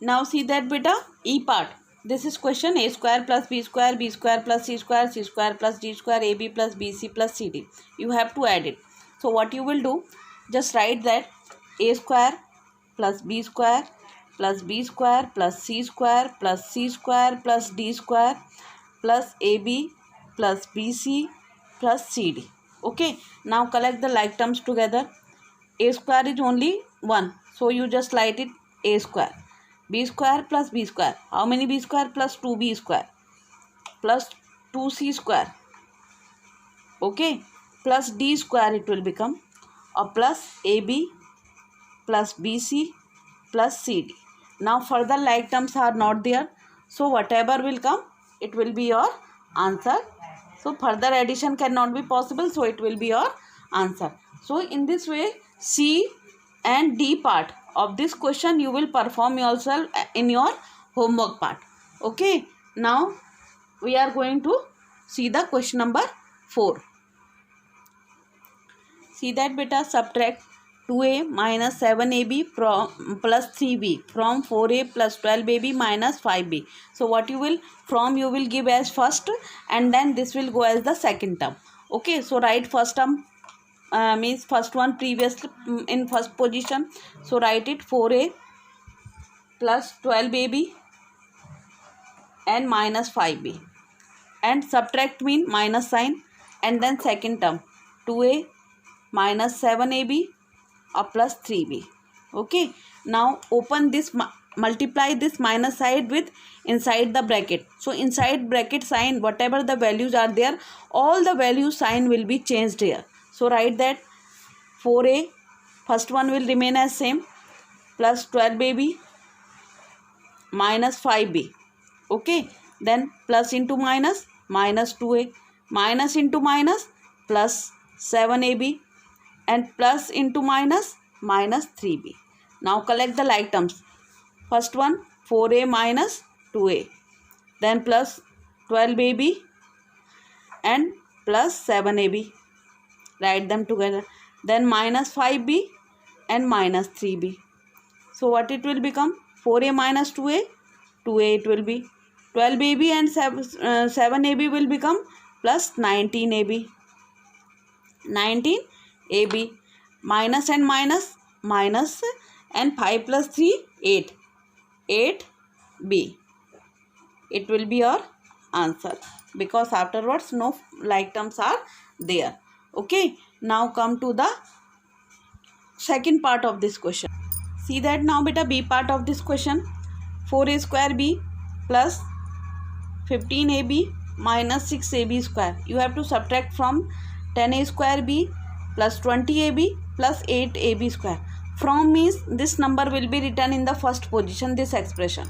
Now see that beta, E part. This is question a square plus b square plus c square plus d square, ab plus bc plus cd. You have to add it. So what you will do, just write that a square plus b square plus b square plus c square plus c square plus d square plus ab plus bc plus cd. Okay, now collect the like terms together. A square is only 1, so you just write it a square. B square plus b square. How many b square? Plus 2b square plus 2c square. Okay, plus d square it will become, or plus ab plus bc plus cd. Now further like terms are not there, so whatever will come, it will be your answer. So further addition cannot be possible, so it will be your answer. So in this way, C and D part of this question you will perform yourself in your homework part. Okay, now we are going to see the question number 4. See that beta, subtract 2a minus 7ab from plus 3b from 4a plus 12ab minus 5b. So what you will, from you will give as first, and then this will go as the second term. Okay, so write first term, means first one previous in first position. So write it 4a plus 12ab and minus 5b, and subtract mean minus sign, and then second term 2a minus 7ab or plus 3b. Okay, now open this, multiply this minus side with inside the bracket. So inside bracket sign, whatever the values are there, all the value sign will be changed here. So write that 4a, first one will remain as same, plus 12ab minus 5b. Okay, then plus into minus, minus 2a, minus into minus, plus 7ab, and plus into minus, minus 3b. Now collect the like terms. First one 4a minus 2a, then plus 12ab and plus 7ab. Write them together. Then minus 5b and minus 3b. So what it will become? 4a minus 2a, 2a it will be. 12ab and 7ab will become plus 19ab. 19ab, minus and minus, minus, and 5 plus 3, 8. 8b. It will be your answer, because afterwards no like terms are there. Okay, now come to the second part of this question. See that now beta, B part of this question. 4a square b plus 15ab minus 6ab square. You have to subtract from 10a square b plus 20ab plus 8ab square. From means this number will be written in the first position, this expression.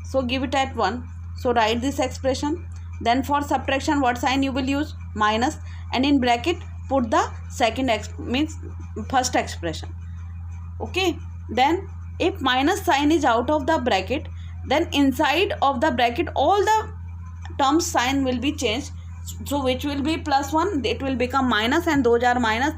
So give it at 1. So write this expression. Then for subtraction, what sign you will use? Minus, and in bracket put the second means first expression. Okay, then if minus sign is out of the bracket, then inside of the bracket all the terms sign will be changed. So which will be plus 1, it will become minus, and those are minus,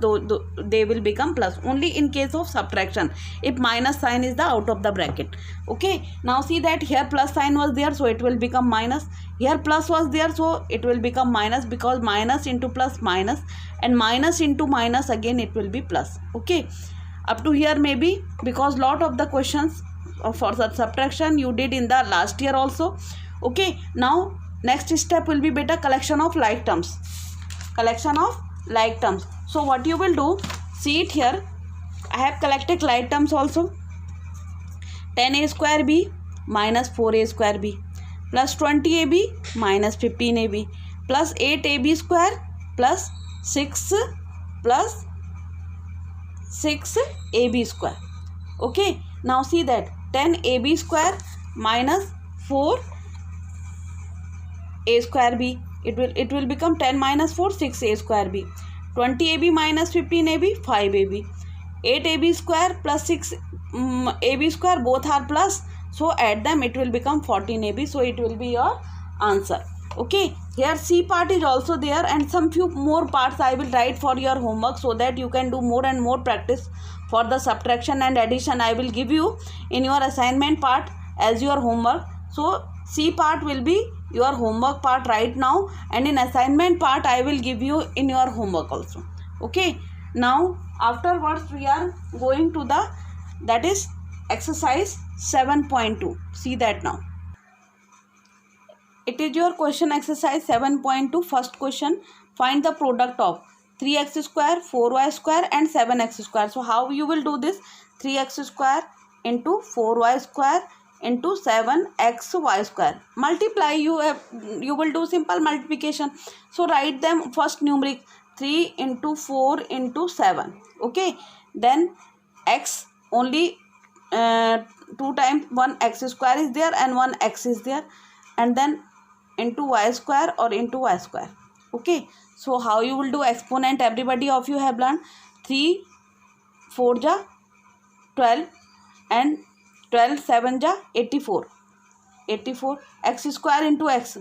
they will become plus. Only in case of subtraction, if minus sign is the out of the bracket. Okay, now see that here plus sign was there, so it will become minus. Here plus was there, so it will become minus, because minus into plus minus, and minus into minus again it will be plus. Okay, up to here maybe, because lot of the questions for subtraction you did in the last year also. Okay, now next step will be beta, collection of like terms. Collection of like terms. So what you will do, see it here, I have collected like terms also. 10a square b minus 4a square b plus 20ab minus 15ab plus 8ab square plus 6ab square. Okay, now see that 10ab square minus 4 a square b, it will become 10 minus 4, 6a square b. 20ab minus 15ab, 5ab. 8ab square plus 6ab square, both are plus, so add them, it will become 14ab. So it will be your answer. Okay, here C part is also there, and some few more parts I will write for your homework, so that you can do more and more practice for the subtraction and addition. I will give you in your assignment part as your homework. So C part will be your homework part right now, and in assignment part I will give you in your homework also. Okay, now afterwards we are going to the, that is exercise 7.2. see that now. It is your question exercise 7.2. First question, find the product of 3x square, 4y square and 7x square. So how you will do this? 3x square into 4y square into 7xy square. Multiply, you will do simple multiplication. So write them first numeric 3 into 4 into 7. Okay, then x only 2 times 1 x square is there and 1 x is there, and then into y square or into y square. Okay, so how you will do exponent? Everybody of you have learned 3 4 ja 12 and 12 7 ja 84. X square into x,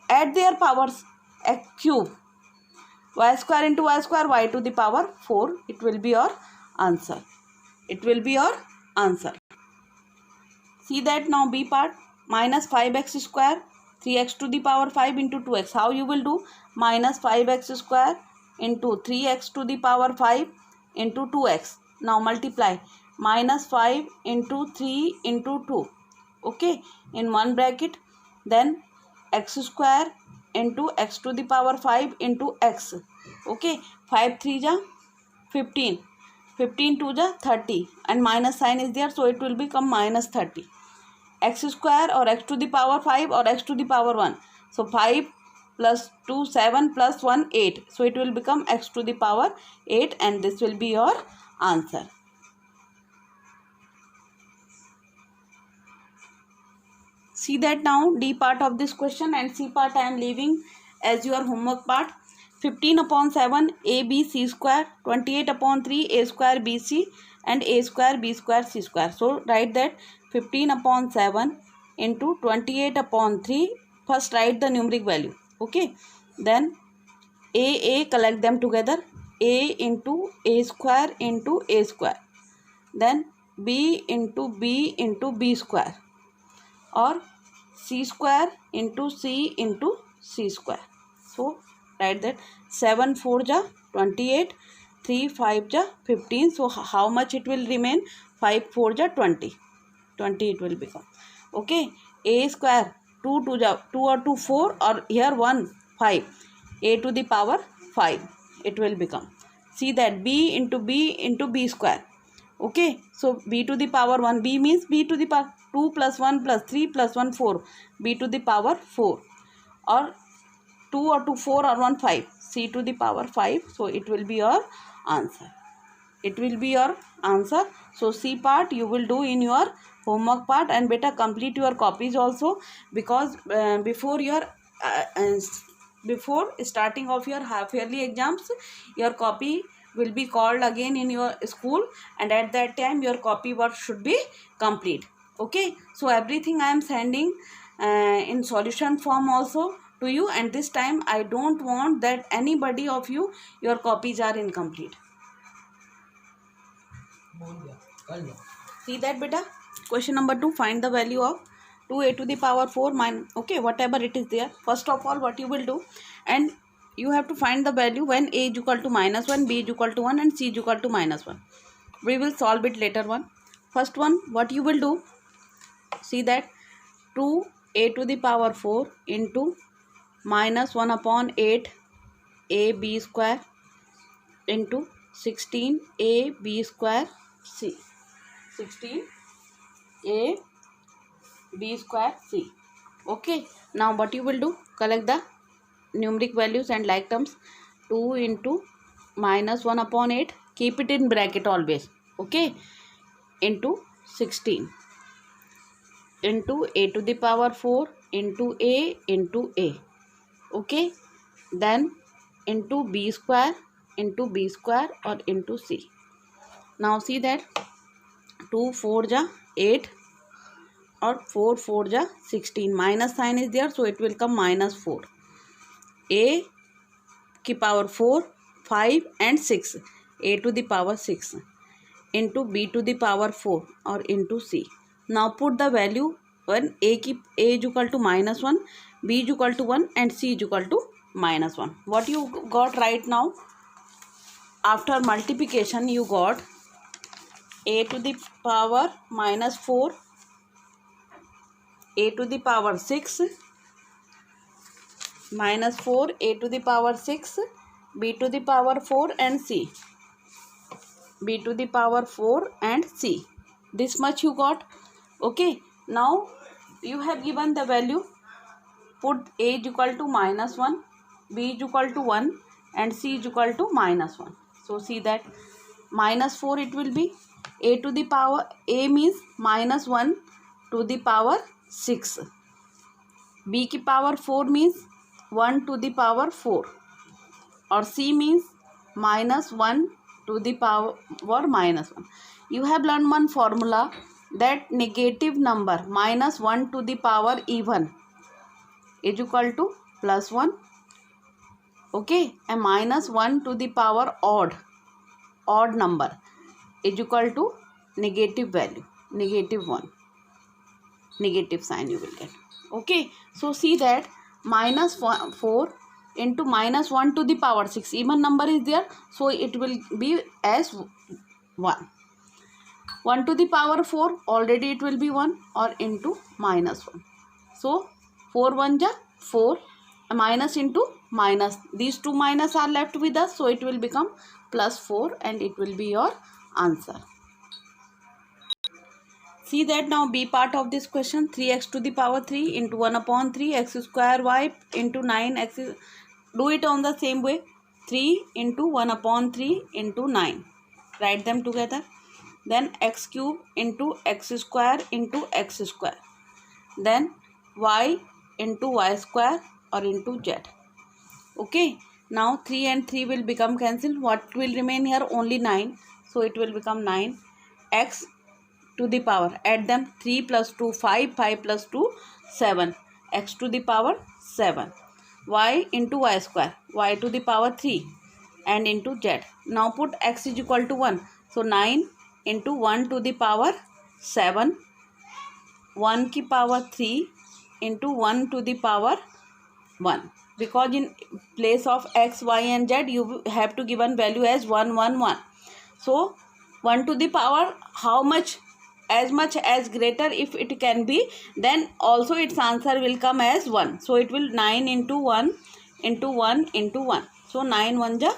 add their powers, x cube, y square into y square, y to the power 4. It will be your answer. It will be your answer. See that now. B part, minus 5x square, 3x to the power 5 into 2x. How you will do? Minus 5x square into 3x to the power 5 into 2x. Now multiply. Minus 5 into 3 into 2. Okay, in one bracket. Then x square into x to the power 5 into x. Okay, 5 3 ja 15. 15 2 ja 30, and minus sign is there, so it will become minus 30. X square or x to the power 5 or x to the power 1. So 5 plus 2 7 plus 1 8. So it will become x to the power 8, and this will be your answer. See that now. D part of this question and C part I am leaving as your homework part. 15 upon 7 ABC square, 28 upon 3 A square BC and A square B square C square. So write that 15 upon 7 into 28 upon 3. First write the numeric value. Okay, then A collect them together. A into A square into A square, then B into B square, or C square into C square. So write that 7 4 ja 28, 3 5 ja 15. So how much it will remain? 5 4 ja 20 it will become. Okay, A square 2 2 ja 2 or 2 4, or here 1 5, A to the power 5 it will become. See that B into B square. Okay, so B to the power 1, B means B to the power 2 plus 1 plus 3 plus 1 4, B to the power 4, or 2 or 2 4 or 1 5, C to the power 5. So it will be your answer. It will be your answer. So C part you will do in your homework part, and better complete your copies also, because before starting of your half yearly exams, your copy will be called again in your school, and at that time your copy work should be complete. Okay, so everything I am sending in solution form also to you, and this time I don't want that anybody of you, your copies are incomplete. See that beta. Question number 2, find the value of 2a to the power 4 minus, okay, whatever it is there. First of all, what you will do, and you have to find the value when a is equal to minus 1, b is equal to 1 and c is equal to minus 1. We will solve it later one. First one, what you will do, see that 2a to the power 4 into minus 1 upon 8 ab square into 16 ab square c. 16 a b square c. Okay, now what you will do, collect the numeric values and like terms. 2 into minus 1 upon 8, keep it in bracket always, okay, into 16 into a to the power 4 into a, okay, then into b square or into c. Now see that 2 4 ja 8 or 4 4 ja 16, minus sign is there, so it will come minus 4. A की power 4, 5 and 6, a to the power 6 into b to the power 4 or into c. Now put the value when a is equal to -1, b is equal to 1 and c is equal to -1. What you got right now? After multiplication you got a to the power -4, a to the power 6, -4, a to the power 6, b to the power 4 and c, b to the power 4 and c. This much you got. Okay, now you have given the value. Put a is equal to -1, b is equal to 1 and c is equal to -1. So see that -4 it will be a to the power, a means -1 to the power 6, b की power 4 means 1 to the power 4 और c means -1 to the power -1. You have learned one formula that negative number -1 to the power even is equal to +1. Okay, and -1 to the power odd number is equal to negative value, -1, negative sign you will get. Okay, so see that -4 into -1 to the power 6, even number is there, so it will be as 1. 1 to the power 4, already it will be 1, or into -1. So 4 1 ja 4, minus into minus, these two minus are left with us, so it will become +4 and it will be your answer. See that now B part of this question, 3x to the power 3 into 1 upon 3 x square y into 9x. Do it on the same way. 3 into 1 upon 3 into 9. Write them together. Then x cube into x square into x square. Then y into y square or into z. Okay. Now 3 and 3 will become cancelled. What will remain here? Only 9. So it will become 9. X to the power, add them, 3 plus 2 5, 5 plus 2 7, x to the power 7, y into y square, y to the power 3 and into z. Now put x is equal to 1, so 9 into 1 to the power 7, 1 की power 3 into 1 to the power 1, because in place of x, y and z you have to given value as 1 1 1. So 1 to the power how much? As much as greater if it can be, then also its answer will come as 1. So it will 9 into 1 into 1 into 1. So 9 1 ja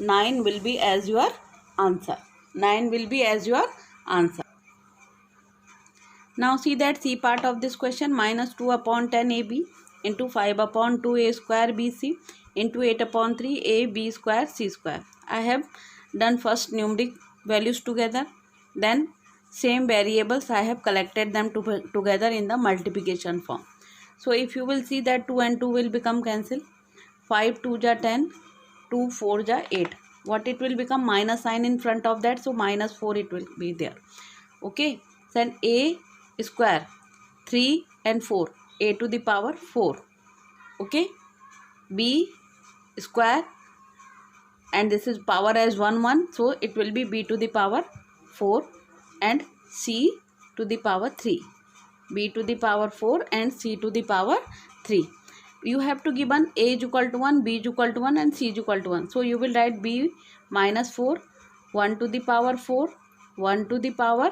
9 will be as your answer. 9 will be as your answer. Now see that C part of this question, -2 upon 10 AB into 5 upon 2 A square BC into 8 upon 3 A B square C square. I have done first numeric values together, then same variables I have collected them together in the multiplication form. So if you will see that 2 and 2 will become cancel, 5 2 ja 10, 2 4 ja 8. What it will become? Minus sign in front of that, so -4 it will be there. Okay, then A square 3 and 4, A to the power 4. Okay, B square, and this is power as 1 1, so it will be B to the power 4 and C to the power 3. B to the power 4 and C to the power 3. You have to given A is equal to 1, B is equal to 1 and C is equal to 1. So you will write B -4, 1 to the power 4, 1 to the power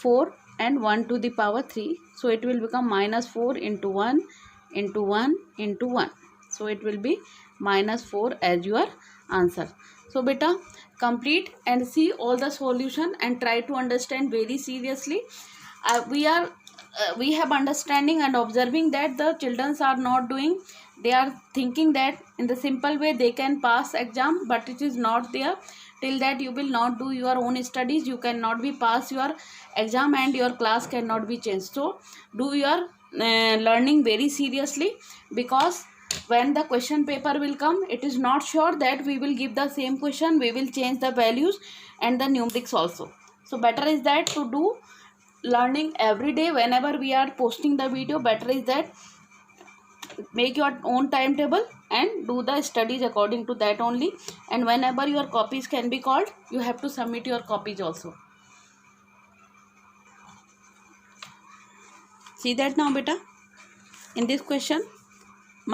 4 and 1 to the power 3. So it will become -4 into 1 into 1 into 1. So it will be -4 as your answer. So beta, complete and see all the solution and try to understand very seriously. We have understanding and observing that the children are not doing. They are thinking that in the simple way they can pass exam, but it is not there. Till that you will not do your own studies, you cannot be pass your exam and your class cannot be changed. So do your learning very seriously, because when the question paper will come, it is not sure that we will give the same question, we will change the values and the numerics also. So better is that to do learning every day. Whenever we are posting the video, better is that make your own timetable and do the studies according to that only. And whenever your copies can be called, you have to submit your copies also. See that now beta. In this question,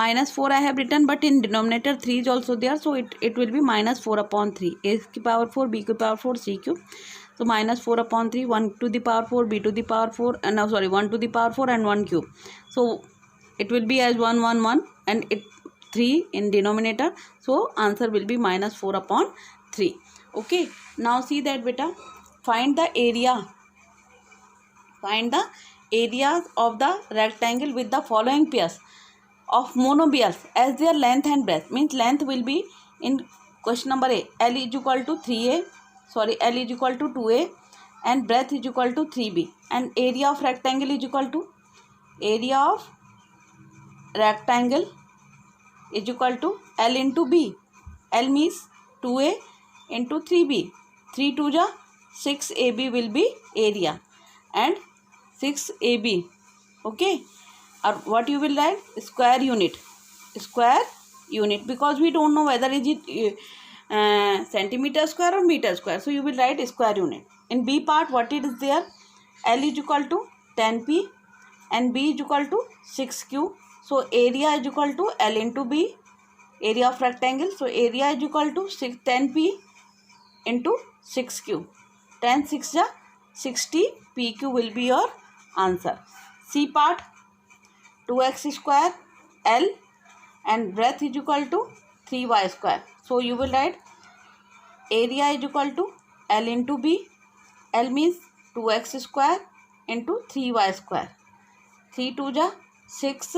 -4 I have written, but in denominator 3 is also there, so it will be -4 upon 3. A की power 4, b की power 4, c cube. So -4 upon 3, 1 to the power 4, b to the power 4, and now 1 to the power 4 and 1 cube. So it will be as 1 1 1 and it 3 in denominator. So answer will be -4 upon 3. Okay. Now see that beta. Find the area. Find the areas of the rectangle with the following pairs of monobials as their length and breadth. Means length will be in question number A, L is equal to 3A, L is equal to 2A and breadth is equal to 3B, and area of rectangle is equal to L into B. L means 2A into 3B. 3 2 ja 6AB will be area and 6AB. Okay. Or what you will write? Square unit, because we don't know whether is it centimeter square or meter square, so you will write square unit. In B part, what it is there? L is equal to 10p and B is equal to 6q. So area is equal to L into B, area of rectangle. So area is equal to 10p into 6q. 10 6 ja 60 pq will be your answer. C part, 2x square L and breadth is equal to 3y square. So you will write area is equal to L into B. L means 2x square into 3y square. 3 2 ja 6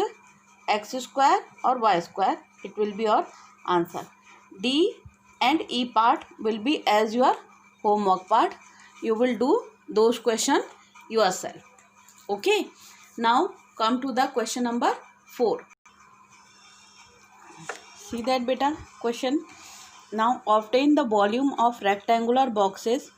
x square or y square. It will be your answer. D and E part will be as your homework part. You will do those questions yourself. Okay. Now come to the question number 4. See that beta question. Now obtain the volume of rectangular boxes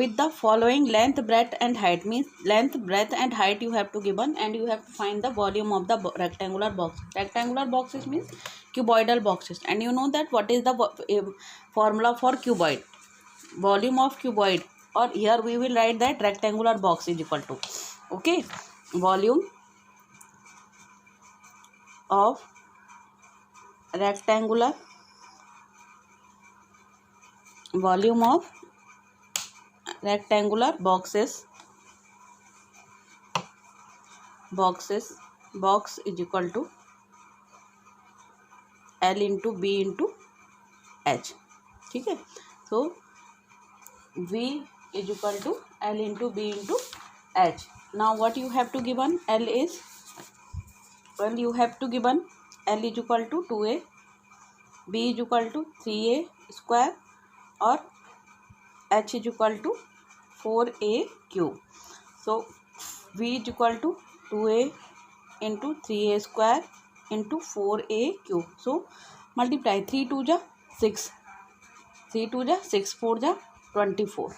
with the following length, breadth and height. Means length, breadth and height you have to given, and you have to find the volume of the rectangular box. Rectangular boxes means cuboidal boxes, and you know that what is the formula for cuboid? Volume of cuboid, or here we will write that rectangular box is equal to, okay, volume of rectangular boxes box is equal to L into B into H. ठीक है. So V is equal to L into B into H. Now what you have to given? You have to given L is equal to 2A, B is equal to 3A square or H is equal to 4A cube. So V is equal to 2A into 3A square into 4A cube. So multiply 3 2 ja 6, 3 2 ja 6, 4 ja 24.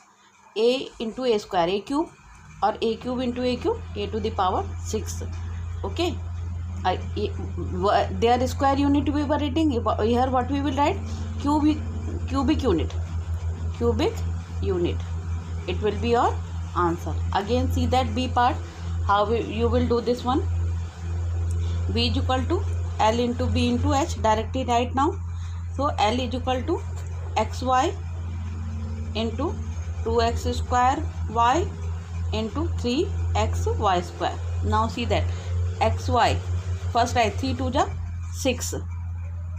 A into A square, A cube, or A cube into A cube, A to the power 6. Okay. Their square unit we were writing. Here what we will write? Cubic unit. It will be your answer. Again see that B part. How you will do this one? B is equal to L into B into H. Directly write now. So L is equal to xy into 2x square y into 3xy square. Now see that xy. First write 3 2 ja 6.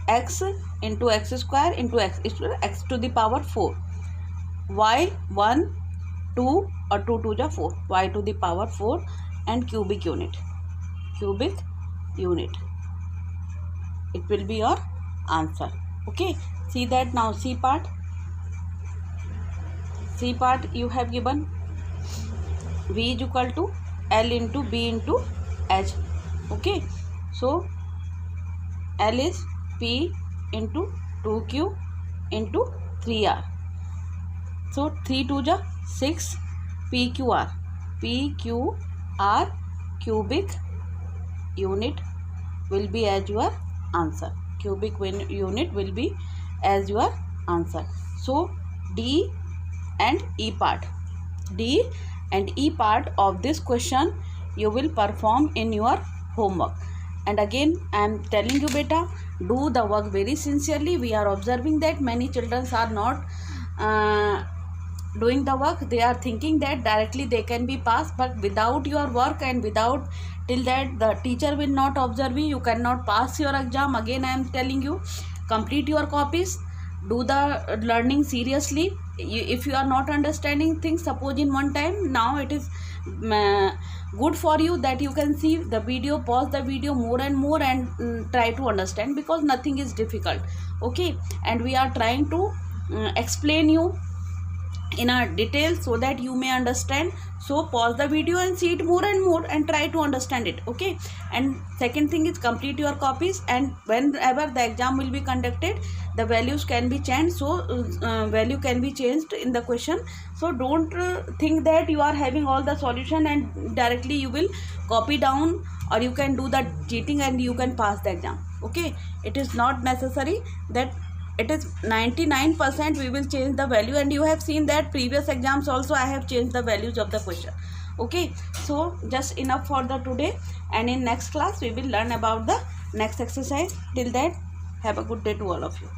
X into x square into x to the power 4. Y 1 2 or 2 2 ja 4. Y to the power 4 and cubic unit. It will be your answer. Okay. See that now. C part you have given V is equal to L into B into H. Okay. So L is P into 2Q into 3R. So 3 2 ja 6 PQR. Cubic unit will be as your answer. Cubic unit will be as your answer. So D and E part of this question you will perform in your homework. And again I am telling you, beta, do the work very sincerely. We are observing that many children are not doing the work. They are thinking that directly they can be passed, but without your work and without, till that the teacher will not observe you cannot pass your exam. Again I am telling you, complete your copies, do the learning seriously. If you are not understanding things, suppose in one time, now it is good for you that you can see the video, pause the video more and more, and try to understand, because nothing is difficult. Okay, and we are trying to explain you in a detail so that you may understand. So pause the video and see it more and more and try to understand it. Okay, and second thing is complete your copies, and whenever the exam will be conducted, the values can be changed. So value can be changed in the question. So don't think that you are having all the solution and directly you will copy down, or you can do the cheating and you can pass the exam. Okay, it is not necessary that it is 99% we will change the value, and you have seen that previous exams also I have changed the values of the question. Okay, so just enough for the today, and in next class we will learn about the next exercise. Till that, have a good day to all of you.